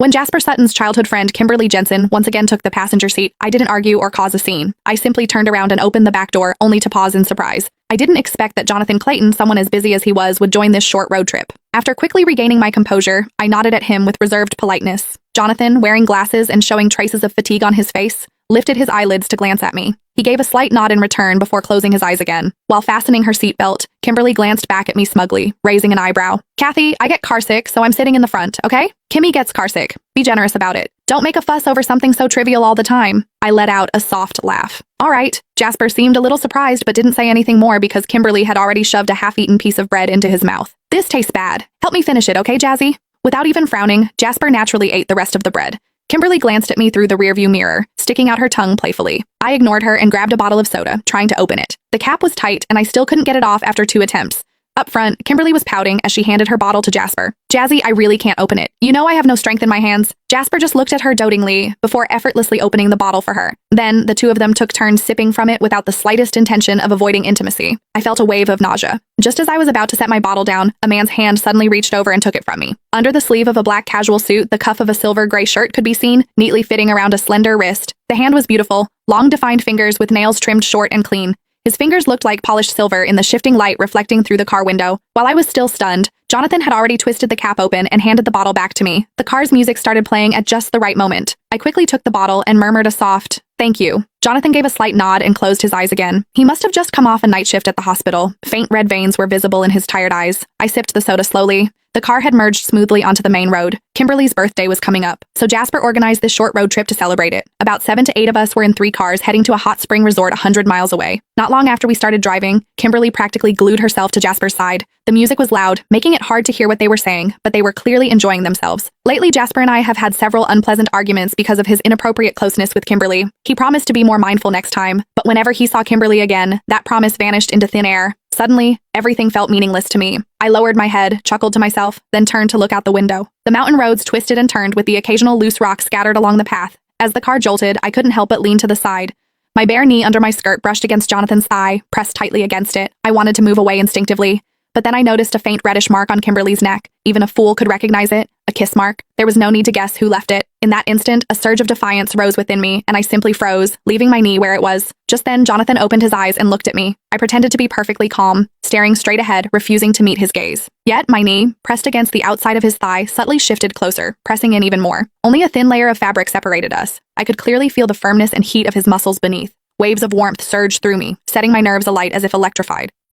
When Jasper Sutton's childhood friend Kimberly Jensen once again took the passenger seat, I didn't argue or cause a scene. I simply turned around and opened the back door, only to pause in surprise. I didn't expect that Jonathan Clayton, someone as busy as he was, would join this short road trip. After quickly regaining my composure, I nodded at him with reserved politeness. Jonathan, wearing glasses and showing traces of fatigue on his face, lifted his eyelids to glance at me. He gave a slight nod in return before closing his eyes again. While fastening her seatbelt, Kimberly glanced back at me smugly, raising an eyebrow. Kathy, I get carsick, so I'm sitting in the front, okay? Kimmy gets carsick. Be generous about it. Don't make a fuss over something so trivial all the time. I let out a soft laugh. All right. Jasper seemed a little surprised but didn't say anything more because Kimberly had already shoved a half-eaten piece of bread into his mouth. This tastes bad. Help me finish it, okay, Jazzy? Without even frowning, Jasper naturally ate the rest of the bread. Kimberly glanced at me through the rearview mirror, sticking out her tongue playfully. I ignored her and grabbed a bottle of soda, trying to open it. The cap was tight, and I still couldn't get it off after 2 attempts. Up front, Kimberly was pouting as she handed her bottle to Jasper. Jazzy, I really can't open it. You know I have no strength in my hands. Jasper just looked at her dotingly before effortlessly opening the bottle for her. Then, the two of them took turns sipping from it without the slightest intention of avoiding intimacy. I felt a wave of nausea. Just as I was about to set my bottle down, a man's hand suddenly reached over and took it from me. Under the sleeve of a black casual suit, the cuff of a silver-gray shirt could be seen, neatly fitting around a slender wrist. The hand was beautiful, long defined fingers with nails trimmed short and clean. His fingers looked like polished silver in the shifting light reflecting through the car window. While I was still stunned, Jonathan had already twisted the cap open and handed the bottle back to me. The car's music started playing at just the right moment. I quickly took the bottle and murmured a soft, "Thank you." Jonathan gave a slight nod and closed his eyes again. He must have just come off a night shift at the hospital. Faint red veins were visible in his tired eyes. I sipped the soda slowly. The car had merged smoothly onto the main road. Kimberly's birthday was coming up, so Jasper organized this short road trip to celebrate it. About 7 to 8 of us were in 3 cars heading to a hot spring resort 100 miles away. Not long after we started driving, Kimberly practically glued herself to Jasper's side. The music was loud, making it hard to hear what they were saying, but they were clearly enjoying themselves. Lately, Jasper and I have had several unpleasant arguments because of his inappropriate closeness with Kimberly. He promised to be more mindful next time, but whenever he saw Kimberly again, that promise vanished into thin air. Suddenly, everything felt meaningless to me. I lowered my head, chuckled to myself, then turned to look out the window. The mountain roads twisted and turned with the occasional loose rock scattered along the path. As the car jolted, I couldn't help but lean to the side. My bare knee under my skirt brushed against Jonathan's thigh, pressed tightly against it. I wanted to move away instinctively, but then I noticed a faint reddish mark on Kimberly's neck. Even a fool could recognize it. A kiss mark. There was no need to guess who left it. In that instant, a surge of defiance rose within me, and I simply froze, leaving my knee where it was. Just then, Jonathan opened his eyes and looked at me. I pretended to be perfectly calm, staring straight ahead, refusing to meet his gaze. Yet, my knee, pressed against the outside of his thigh, subtly shifted closer, pressing in even more. Only a thin layer of fabric separated us. I could clearly feel the firmness and heat of his muscles beneath. Waves of warmth surged through me, setting my nerves alight as if electrified.